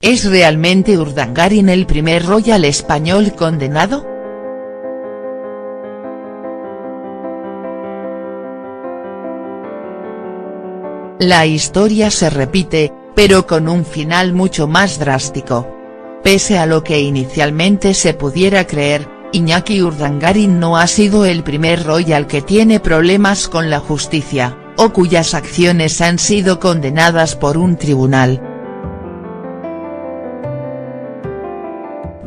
¿Es realmente Urdangarín el primer royal español condenado? La historia se repite, pero con un final mucho más drástico. Pese a lo que inicialmente se pudiera creer, Iñaki Urdangarín no ha sido el primer royal que tiene problemas con la justicia, o cuyas acciones han sido condenadas por un tribunal.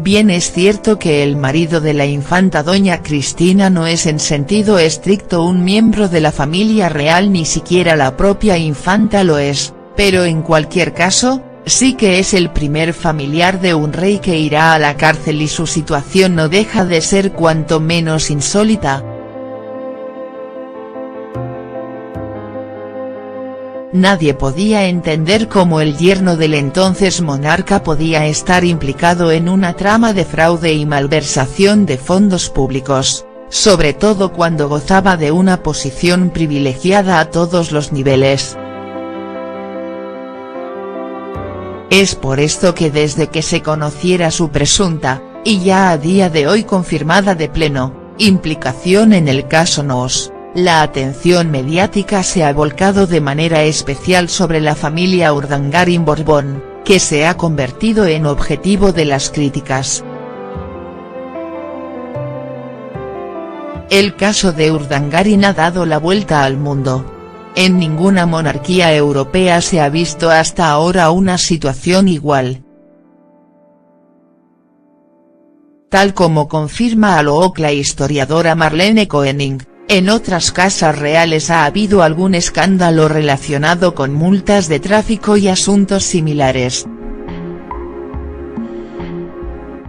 Bien es cierto que el marido de la infanta doña Cristina no es en sentido estricto un miembro de la familia real, ni siquiera la propia infanta lo es, pero en cualquier caso, sí que es el primer familiar de un rey que irá a la cárcel y su situación no deja de ser cuanto menos insólita. Nadie podía entender cómo el yerno del entonces monarca podía estar implicado en una trama de fraude y malversación de fondos públicos, sobre todo cuando gozaba de una posición privilegiada a todos los niveles. Es por esto que desde que se conociera su presunta, y ya a día de hoy confirmada de pleno, implicación en el caso Nos, la atención mediática se ha volcado de manera especial sobre la familia Urdangarín Borbón, que se ha convertido en objetivo de las críticas. El caso de Urdangarín ha dado la vuelta al mundo. En ninguna monarquía europea se ha visto hasta ahora una situación igual. Tal como confirma a lo la historiadora Marlene Koenig, en otras casas reales ha habido algún escándalo relacionado con multas de tráfico y asuntos similares.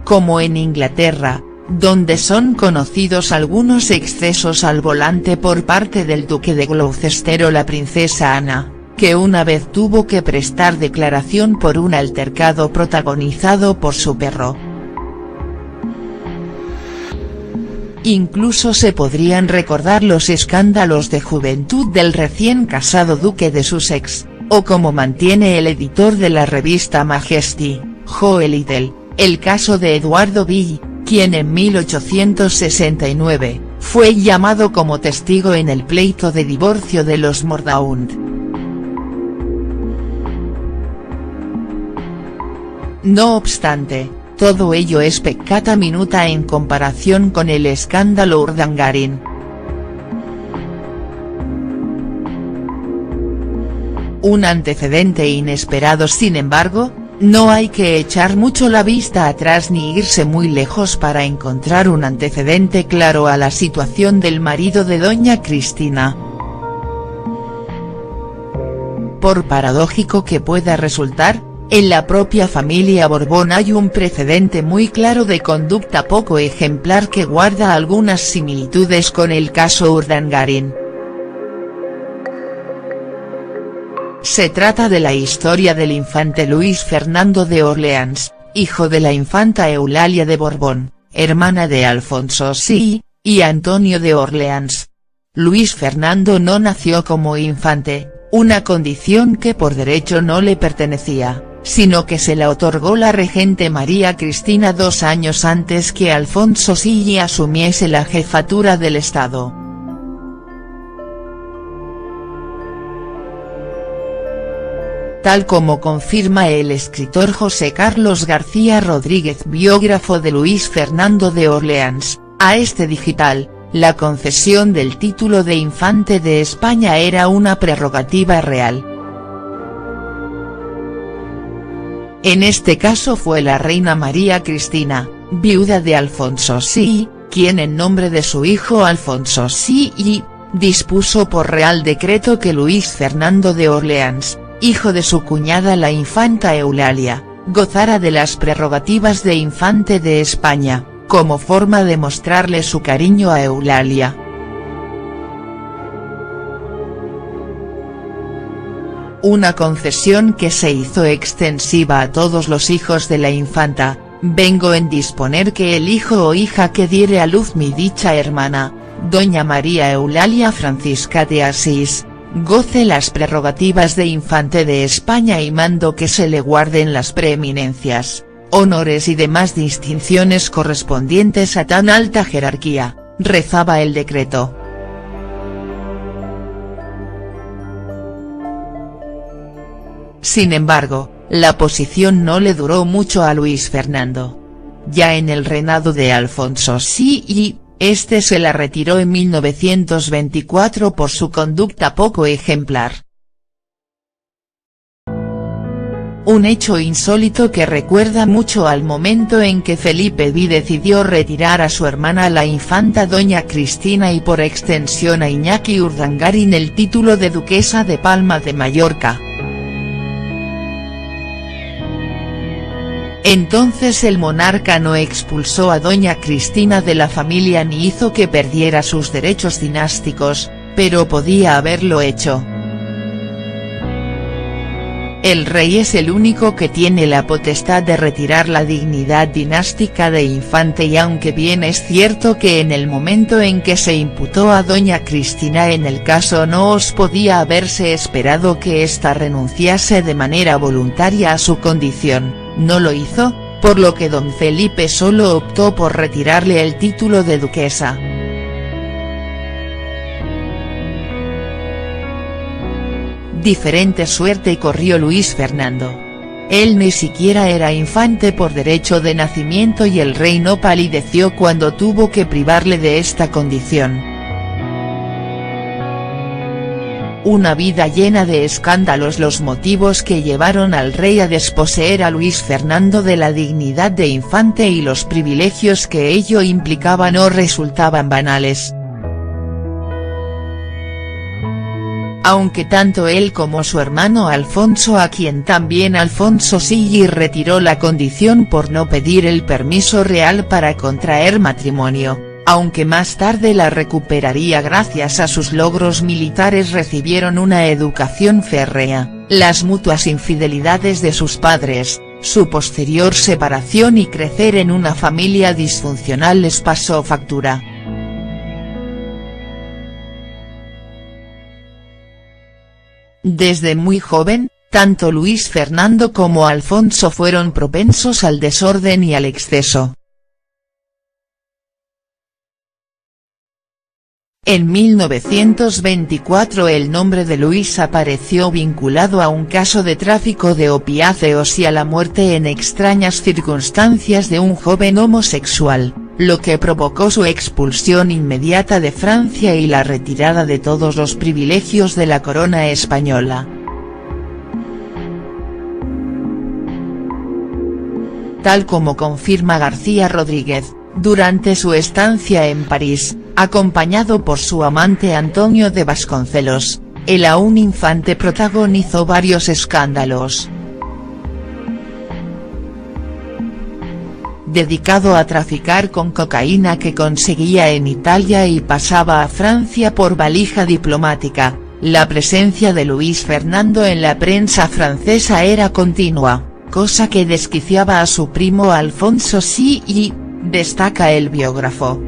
Como en Inglaterra, donde son conocidos algunos excesos al volante por parte del duque de Gloucester o la princesa Ana, que una vez tuvo que prestar declaración por un altercado protagonizado por su perro. Incluso se podrían recordar los escándalos de juventud del recién casado duque de Sussex, o como mantiene el editor de la revista Majesty, Joe Liddell, el caso de Eduardo Bill, quien en 1869, fue llamado como testigo en el pleito de divorcio de los Mordaunt. No obstante, todo ello es peccata minuta en comparación con el escándalo Urdangarín. Un antecedente inesperado. Sin embargo, no hay que echar mucho la vista atrás ni irse muy lejos para encontrar un antecedente claro a la situación del marido de doña Cristina. Por paradójico que pueda resultar, en la propia familia Borbón hay un precedente muy claro de conducta poco ejemplar que guarda algunas similitudes con el caso Urdangarín. Se trata de la historia del infante Luis Fernando de Orleans, hijo de la infanta Eulalia de Borbón, hermana de Alfonso VI, y Antonio de Orleans. Luis Fernando no nació como infante, una condición que por derecho no le pertenecía, sino que se la otorgó la regente María Cristina 2 años antes que Alfonso VI asumiese la jefatura del Estado. Tal como confirma el escritor José Carlos García Rodríguez, biógrafo de Luis Fernando de Orleans, a este digital, la concesión del título de infante de España era una prerrogativa real. En este caso fue la reina María Cristina, viuda de Alfonso VI, quien en nombre de su hijo Alfonso VI, dispuso por real decreto que Luis Fernando de Orleans, hijo de su cuñada la infanta Eulalia, gozara de las prerrogativas de infante de España, como forma de mostrarle su cariño a Eulalia. Una concesión que se hizo extensiva a todos los hijos de la infanta. Vengo en disponer que el hijo o hija que diere a luz mi dicha hermana, doña María Eulalia Francisca de Asís, goce las prerrogativas de infante de España y mando que se le guarden las preeminencias, honores y demás distinciones correspondientes a tan alta jerarquía, rezaba el decreto. Sin embargo, la posición no le duró mucho a Luis Fernando. Ya en el reinado de Alfonso VI, este se la retiró en 1924 por su conducta poco ejemplar. Un hecho insólito que recuerda mucho al momento en que Felipe V decidió retirar a su hermana la infanta doña Cristina y por extensión a Iñaki Urdangarín el título de duquesa de Palma de Mallorca. Entonces el monarca no expulsó a doña Cristina de la familia ni hizo que perdiera sus derechos dinásticos, pero podía haberlo hecho. El rey es el único que tiene la potestad de retirar la dignidad dinástica de infante y aunque bien es cierto que en el momento en que se imputó a doña Cristina en el caso no os podía haberse esperado que ésta renunciase de manera voluntaria a su condición, no lo hizo, por lo que don Felipe solo optó por retirarle el título de duquesa. Diferente suerte corrió Luis Fernando. Él ni siquiera era infante por derecho de nacimiento y el rey no palideció cuando tuvo que privarle de esta condición. Una vida llena de escándalos. Los motivos que llevaron al rey a desposeer a Luis Fernando de la dignidad de infante y los privilegios que ello implicaba no resultaban banales. Aunque tanto él como su hermano Alfonso, a quien también Alfonso VI retiró la condición por no pedir el permiso real para contraer matrimonio, aunque más tarde la recuperaría gracias a sus logros militares, recibieron una educación férrea, las mutuas infidelidades de sus padres, su posterior separación y crecer en una familia disfuncional les pasó factura. Desde muy joven, tanto Luis Fernando como Alfonso fueron propensos al desorden y al exceso. En 1924 el nombre de Luis apareció vinculado a un caso de tráfico de opiáceos y a la muerte en extrañas circunstancias de un joven homosexual, lo que provocó su expulsión inmediata de Francia y la retirada de todos los privilegios de la corona española. Tal como confirma García Rodríguez, durante su estancia en París, acompañado por su amante Antonio de Vasconcelos, el aún infante protagonizó varios escándalos. Dedicado a traficar con cocaína que conseguía en Italia y pasaba a Francia por valija diplomática, la presencia de Luis Fernando en la prensa francesa era continua, cosa que desquiciaba a su primo Alfonso VI, destaca el biógrafo.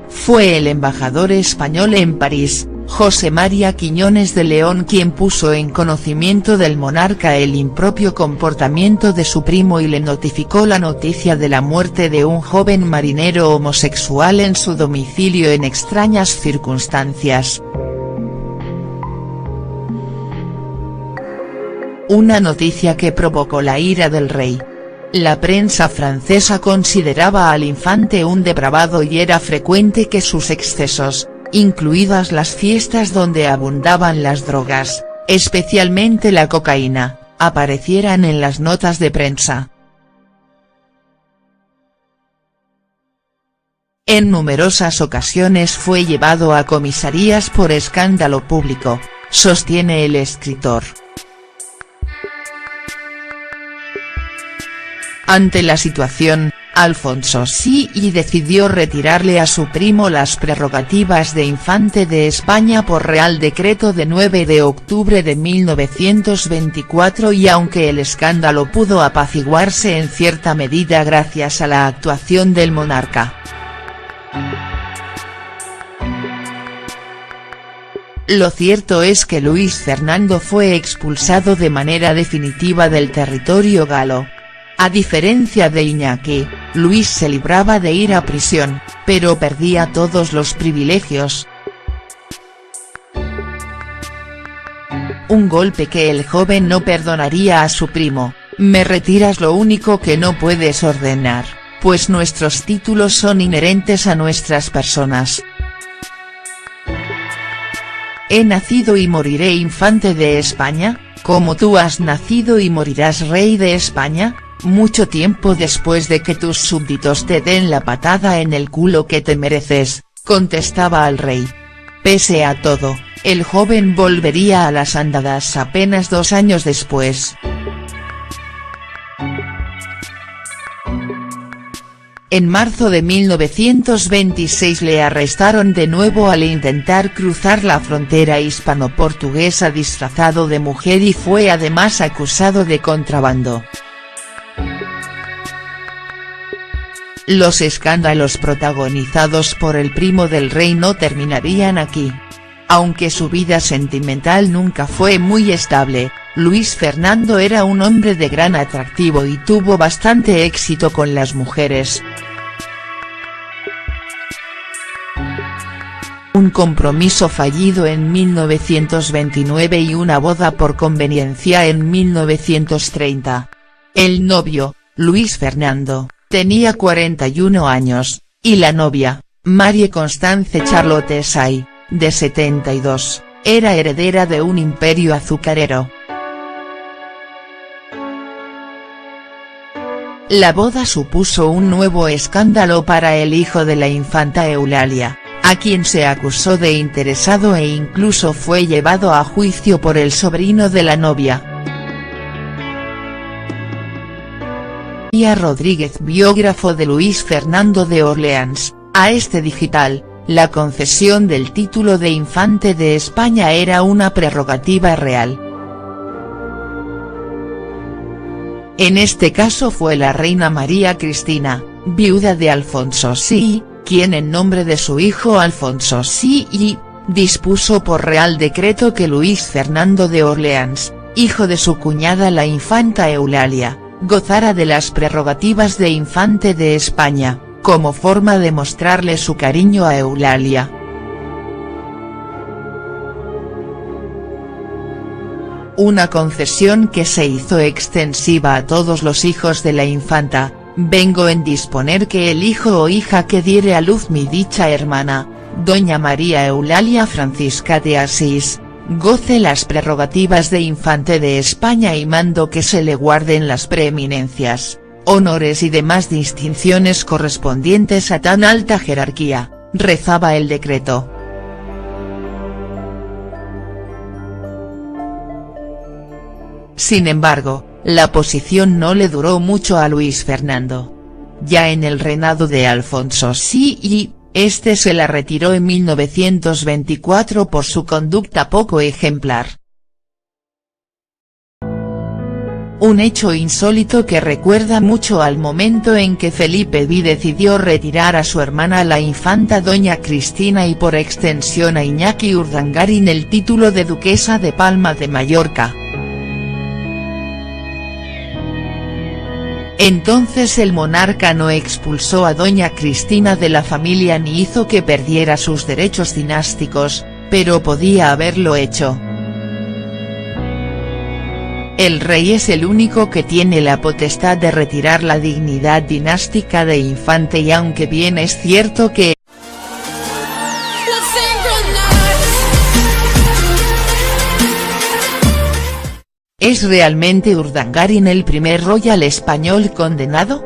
Fue el embajador español en París, José María Quiñones de León, quien puso en conocimiento del monarca el impropio comportamiento de su primo y le notificó la noticia de la muerte de un joven marinero homosexual en su domicilio en extrañas circunstancias. Una noticia que provocó la ira del rey. La prensa francesa consideraba al infante un depravado y era frecuente que sus excesos, incluidas las fiestas donde abundaban las drogas, especialmente la cocaína, aparecieran en las notas de prensa. En numerosas ocasiones fue llevado a comisarías por escándalo público, sostiene el escritor. Ante la situación, Alfonso VI decidió retirarle a su primo las prerrogativas de infante de España por Real Decreto de 9 de octubre de 1924 y aunque el escándalo pudo apaciguarse en cierta medida gracias a la actuación del monarca, Lo cierto es que Luis Fernando fue expulsado de manera definitiva del territorio galo. A diferencia de Iñaki, Luis se libraba de ir a prisión, pero perdía todos los privilegios. Un golpe que el joven no perdonaría a su primo: me retiras lo único que no puedes ordenar, pues nuestros títulos son inherentes a nuestras personas. He nacido y moriré infante de España, como tú has nacido y morirás rey de España, mucho tiempo después de que tus súbditos te den la patada en el culo que te mereces, contestaba al rey. Pese a todo, el joven volvería a las andadas apenas 2 años después. En marzo de 1926 le arrestaron de nuevo al intentar cruzar la frontera hispano-portuguesa disfrazado de mujer y fue además acusado de contrabando. Los escándalos protagonizados por el primo del rey no terminarían aquí. Aunque su vida sentimental nunca fue muy estable, Luis Fernando era un hombre de gran atractivo y tuvo bastante éxito con las mujeres. Un compromiso fallido en 1929 y una boda por conveniencia en 1930. El novio, Luis Fernando, tenía 41 años, y la novia, Marie Constance Charlotte Say, de 72, era heredera de un imperio azucarero. La boda supuso un nuevo escándalo para el hijo de la infanta Eulalia, a quien se acusó de interesado e incluso fue llevado a juicio por el sobrino de la novia. Rodríguez, biógrafo de Luis Fernando de Orleans, a este digital: la concesión del título de infante de España era una prerrogativa real. En este caso fue la reina María Cristina, viuda de Alfonso VI, quien en nombre de su hijo Alfonso VI, dispuso por real decreto que Luis Fernando de Orleans, hijo de su cuñada la infanta Eulalia, gozara de las prerrogativas de infante de España, como forma de mostrarle su cariño a Eulalia. Una concesión que se hizo extensiva a todos los hijos de la infanta: vengo en disponer que el hijo o hija que diere a luz mi dicha hermana, doña María Eulalia Francisca de Asís, goce las prerrogativas de infante de España y mando que se le guarden las preeminencias, honores y demás distinciones correspondientes a tan alta jerarquía, rezaba el decreto. Sin embargo, la posición no le duró mucho a Luis Fernando. Ya en el reinado de Alfonso VI, este se la retiró en 1924 por su conducta poco ejemplar. Un hecho insólito que recuerda mucho al momento en que Felipe V decidió retirar a su hermana la infanta doña Cristina y por extensión a Iñaki Urdangarin el título de duquesa de Palma de Mallorca. Entonces el monarca no expulsó a doña Cristina de la familia ni hizo que perdiera sus derechos dinásticos, pero podía haberlo hecho. El rey es el único que tiene la potestad de retirar la dignidad dinástica de infante y aunque bien es cierto que ¿es realmente Urdangarin el primer royal español condenado?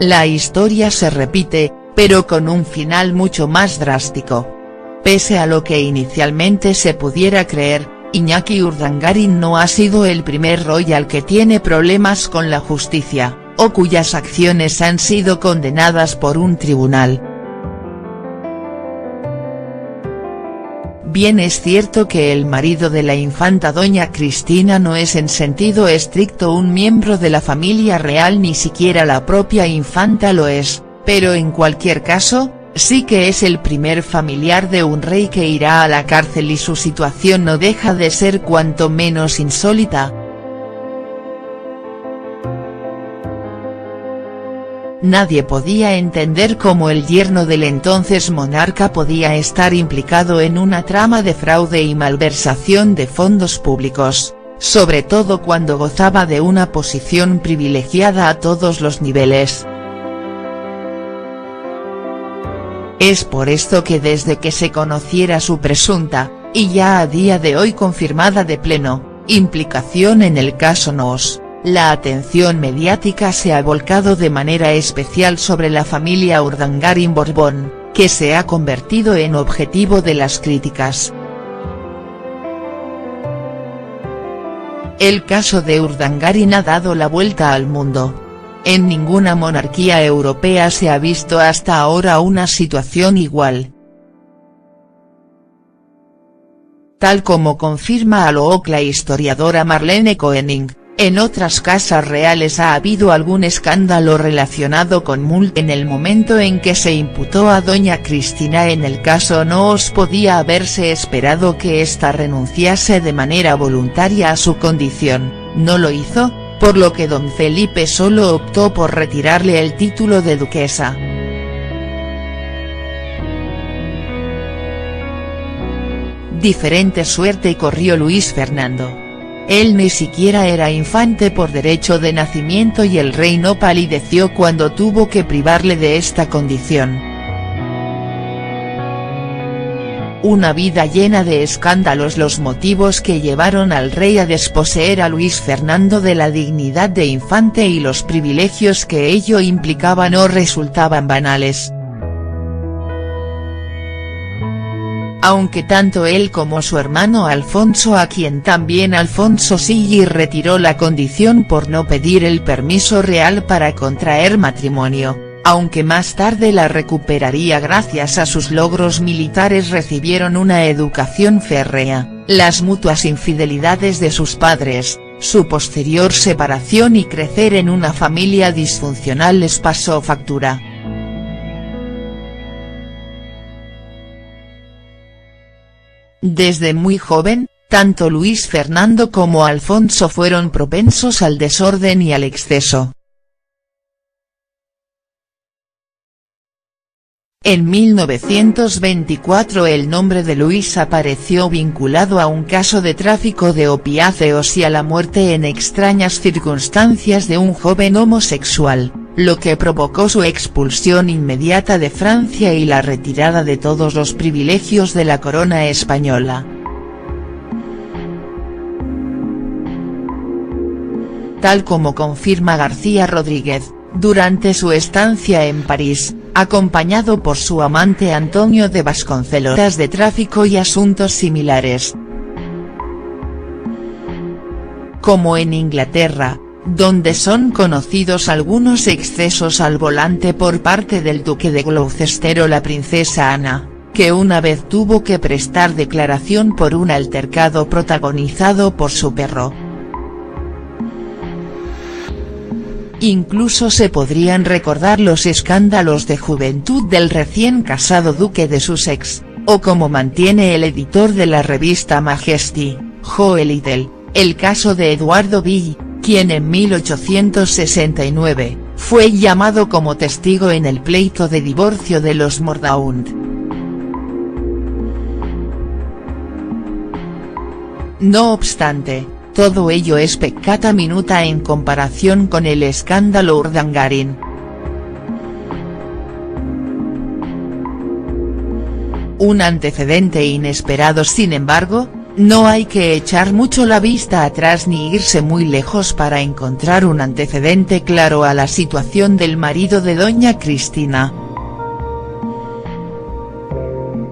La historia se repite, pero con un final mucho más drástico. Pese a lo que inicialmente se pudiera creer, Iñaki Urdangarin no ha sido el primer royal que tiene problemas con la justicia, o cuyas acciones han sido condenadas por un tribunal. Bien es cierto que el marido de la infanta doña Cristina no es en sentido estricto un miembro de la familia real, ni siquiera la propia infanta lo es, pero en cualquier caso, sí que es el primer familiar de un rey que irá a la cárcel y su situación no deja de ser cuanto menos insólita. Nadie podía entender cómo el yerno del entonces monarca podía estar implicado en una trama de fraude y malversación de fondos públicos, sobre todo cuando gozaba de una posición privilegiada a todos los niveles. Es por esto que desde que se conociera su presunta, y ya a día de hoy confirmada de pleno, implicación en el caso Noos, la atención mediática se ha volcado de manera especial sobre la familia Urdangarin-Borbón, que se ha convertido en objetivo de las críticas. El caso de Urdangarin ha dado la vuelta al mundo. En ninguna monarquía europea se ha visto hasta ahora una situación igual. Tal como confirma a lo la historiadora Marlene Koenig, en otras casas reales ha habido algún escándalo relacionado con Mulk. En el momento en que se imputó a doña Cristina en el caso Noos podía haberse esperado que ésta renunciase de manera voluntaria a su condición, no lo hizo, por lo que don Felipe solo optó por retirarle el título de duquesa. Diferente suerte corrió Luis Fernando. Él ni siquiera era infante por derecho de nacimiento y el rey no palideció cuando tuvo que privarle de esta condición. Una vida llena de escándalos. Los motivos que llevaron al rey a desposeer a Luis Fernando de la dignidad de infante y los privilegios que ello implicaba no resultaban banales. Aunque tanto él como su hermano Alfonso, a quien también Alfonso Silli retiró la condición por no pedir el permiso real para contraer matrimonio, aunque más tarde la recuperaría gracias a sus logros militares, recibieron una educación férrea. Las mutuas infidelidades de sus padres, su posterior separación y crecer en una familia disfuncional les pasó factura. Desde muy joven, tanto Luis Fernando como Alfonso fueron propensos al desorden y al exceso. En 1924 el nombre de Luis apareció vinculado a un caso de tráfico de opiáceos y a la muerte en extrañas circunstancias de un joven homosexual, lo que provocó su expulsión inmediata de Francia y la retirada de todos los privilegios de la corona española. Tal como confirma García Rodríguez, durante su estancia en París, acompañado por su amante Antonio de Vasconcelos de tráfico y asuntos similares. Como en Inglaterra, donde son conocidos algunos excesos al volante por parte del duque de Gloucester o la princesa Ana, que una vez tuvo que prestar declaración por un altercado protagonizado por su perro. Incluso se podrían recordar los escándalos de juventud del recién casado duque de Sussex, o como mantiene el editor de la revista Majesty, Joe Little, el caso de Eduardo Bill, quien en 1869, fue llamado como testigo en el pleito de divorcio de los Mordaunt. No obstante, todo ello es peccata minuta en comparación con el escándalo Urdangarin. Un antecedente inesperado. Sin embargo, no hay que echar mucho la vista atrás ni irse muy lejos para encontrar un antecedente claro a la situación del marido de doña Cristina.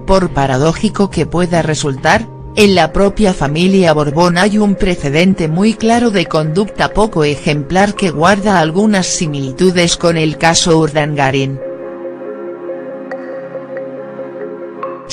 Por paradójico que pueda resultar, en la propia familia Borbón hay un precedente muy claro de conducta poco ejemplar que guarda algunas similitudes con el caso Urdangarin.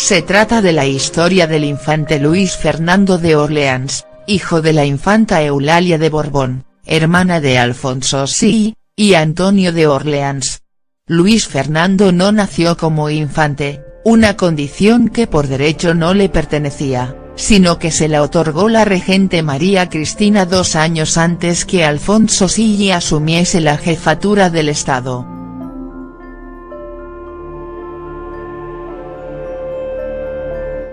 Se trata de la historia del infante Luis Fernando de Orleans, hijo de la infanta Eulalia de Borbón, hermana de Alfonso VI y Antonio de Orleans. Luis Fernando no nació como infante, una condición que por derecho no le pertenecía, sino que se la otorgó la regente María Cristina 2 años antes que Alfonso VI asumiese la jefatura del Estado.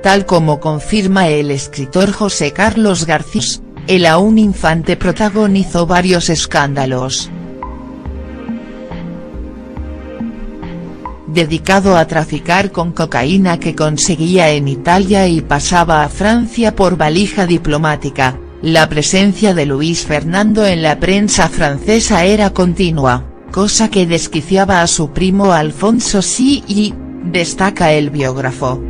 Tal como confirma el escritor José Carlos García, el aún infante protagonizó varios escándalos. Dedicado a traficar con cocaína que conseguía en Italia y pasaba a Francia por valija diplomática, la presencia de Luis Fernando en la prensa francesa era continua, cosa que desquiciaba a su primo Alfonso VI, destaca el biógrafo.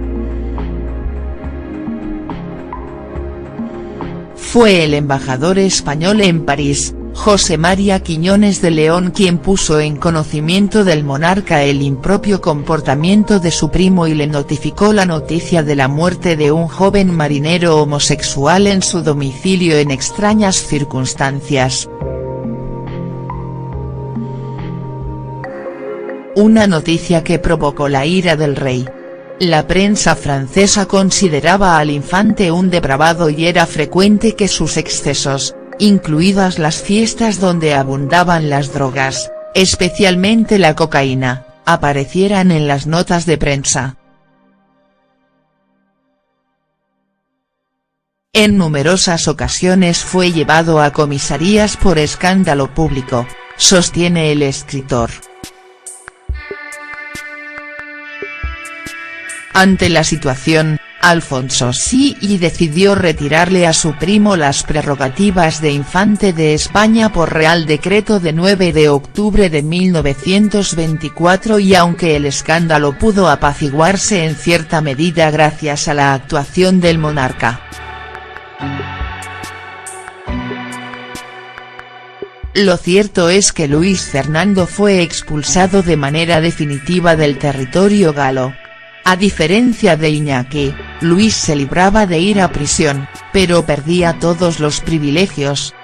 Fue el embajador español en París, José María Quiñones de León, quien puso en conocimiento del monarca el impropio comportamiento de su primo y le notificó la noticia de la muerte de un joven marinero homosexual en su domicilio en extrañas circunstancias. Una noticia que provocó la ira del rey. La prensa francesa consideraba al infante un depravado y era frecuente que sus excesos, incluidas las fiestas donde abundaban las drogas, especialmente la cocaína, aparecieran en las notas de prensa. En numerosas ocasiones fue llevado a comisarías por escándalo público, sostiene el escritor. Ante la situación, Alfonso VI decidió retirarle a su primo las prerrogativas de infante de España por Real Decreto de 9 de octubre de 1924 y aunque el escándalo pudo apaciguarse en cierta medida gracias a la actuación del monarca. Lo cierto es que Luis Fernando fue expulsado de manera definitiva del territorio galo. A diferencia de Iñaki, Luis se libraba de ir a prisión, pero perdía todos los privilegios,